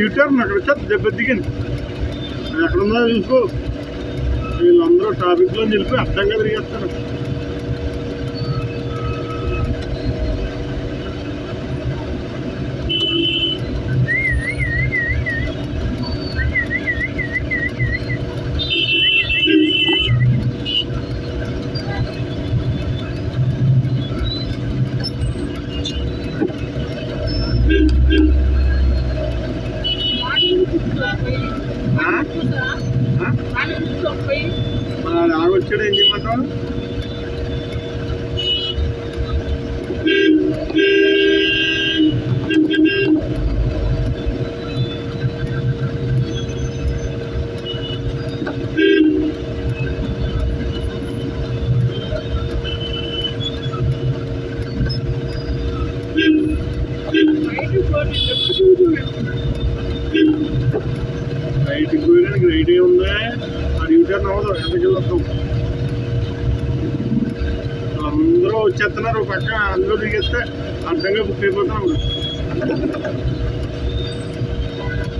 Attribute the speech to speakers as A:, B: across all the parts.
A: U turn అక్కడ వచ్చి దెబ్బ దిగింది. ఎక్కడుందో చూసుకో. వీళ్ళందరూ ట్రాఫిక్లో నిలిపి అడ్డంగా తిరిగేస్తారు. ఆగొచ్చాడు ఏం చేయమంటావు? రైట్కి పోయడానికి రైట్ ఏ ఉందా? అది యూటర్న్ అవ్వదు. ఎంతకి వెళ్తాం? అందరూ వచ్చేస్తున్నారు పక్క. అందరూ దిగేస్తే అడ్డంగా బుక్ అయిపోతున్నాం.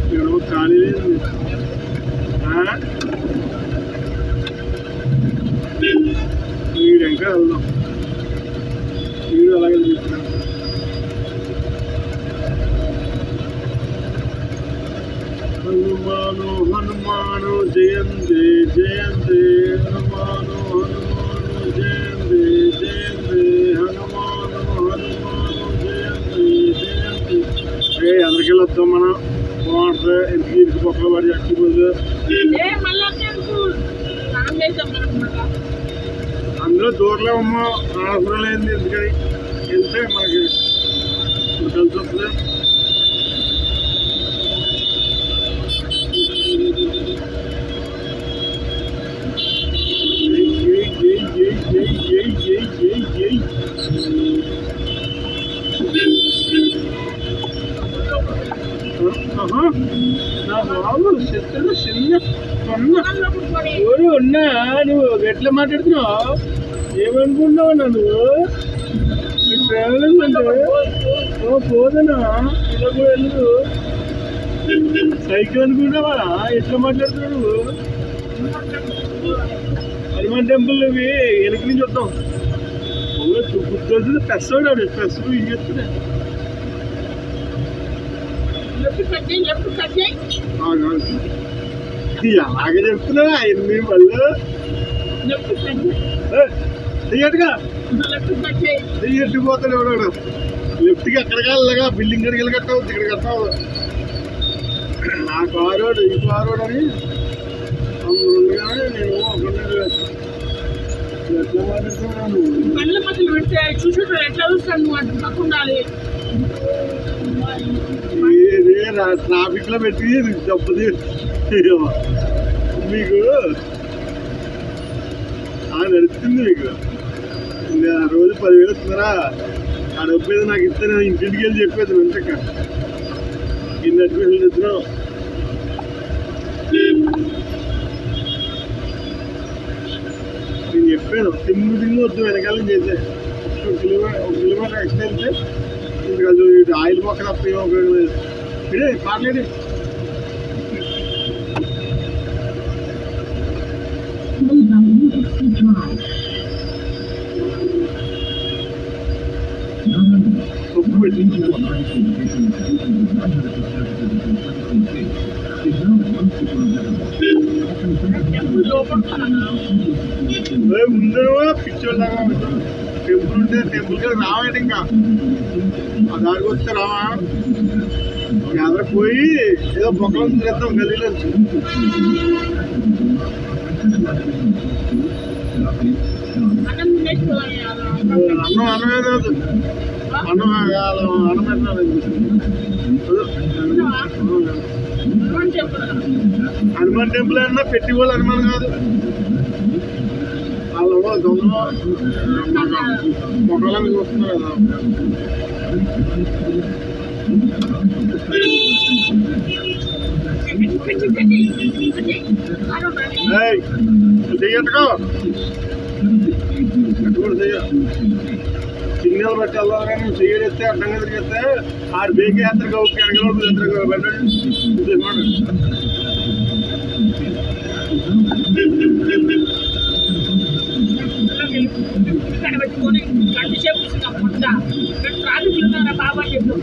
A: ఇక్కడ ఖాళీ లేదు. వీడు ఇంకా వెళ్దాం. వీడు అలాగే తీసుకున్నాం. హనుమాను హనుమాను జయంతి జయంతి హనుమాను హనుమాను జయంతి జయంతి హనుమాను హనుమాను జయంతి జయంతి. అందరికి వెళ్ళొద్దాం మనం. బాగుంటుంది. ఇంటికి పక్కన పడి అక్కిపోదు. అందులో దూరలే అమ్మా. అవసరం లేని ఎందుకని వెళ్తే మనకి కలిసి వస్తుంది. నా బాబు చెత్తలు చిన్న ఉన్నా. నువ్వు ఎట్లా మాట్లాడుతున్నావు? ఏమనుకుంటున్నావు? నువ్వు ట్రావెలింగ్ అంటే పోదనా? ఇలా కూడా వెళ్ళు. సైకిల్ అనుకుంటున్నావా? ఎట్లా మాట్లాడుతున్నావు నువ్వు? హనుమాన్ టెంపుల్ ఇవి వెనక నుంచి వద్దాం. గుర్తొస్తుంది. ప్రెస్ వాడు ప్రెస్ ఇది చెప్తున్నా. అలాగే చెప్తున్నా. ఎన్ని వాళ్ళు దిగట్టుగా దిగట్టుకుపోతాడు ఎవడాడు. లెఫ్ట్కి ఎక్కడికి వెళ్ళగా బిల్డింగ్ కడికి వెళ్ళి కట్టావు. ఇక్కడ కట్టావు. ఆ కారోడు ఈ కారోడు అని అందరూ ఉండగానే నేను ఒకటి ఎట్లా మాట్లాడుతున్నాను. కళ్ళ మధ్యలో పెడితే చూసేటప్పుడు ఎట్లా చూస్తాను? నువ్వు అటు పక్కుండాలి. ట్రాఫిక్ లో పెట్టి దెబ్బది మీకు నడుస్తుంది. మీకు రోజు 10,000 ఇస్తున్నారా? ఆ డబ్బు ఏదో నాకు ఇస్తే నేను ఇంటికి వెళ్ళి చెప్పేది. వెంటక ఇన్ని అడ్మిషన్లు తెచ్చినావు. నేను చెప్పాను తిమ్ము వద్దు. వెనకాల చేసే 1 కిలోమీటర్ ఎక్స్ట్రా వెళ్తే ఇంటికి ఆయిల్ మొక్క తప్ప ఏమో ఉపయోగం లేదు. ఇదే పాటలేది. ముందు పిచ్చోళ్ళగా టెంపుల్ ఉంటే టెంపుల్కి రావండి. ఇంకా ఆ దారికి వస్తే రావా? ఎదర పోయి ఏదో పొక్కలో తినేద్దాం గల్లీలో. అన్నం కాదు. అన్నం పెట్టాలి. హనుమాన్ టెంపుల్ అన్నా పెట్టి వాళ్ళు హనుమాన్ కాదు. వాళ్ళు దొంగ మొక్కలని చూస్తున్నారు కదా. చెయ్యట్టుకో చెయ్య. సిగ్నల్ బట్టి వెళ్ళాలి కానీ చెయ్యడిస్తే అడ్డంగా తిరిగితే ఆడు బేకే యాత్రకు వెనకలు
B: పెట్టుకొని గంట సేపు ట్రాఫిక్ ఉన్నారా బాబా చెప్పు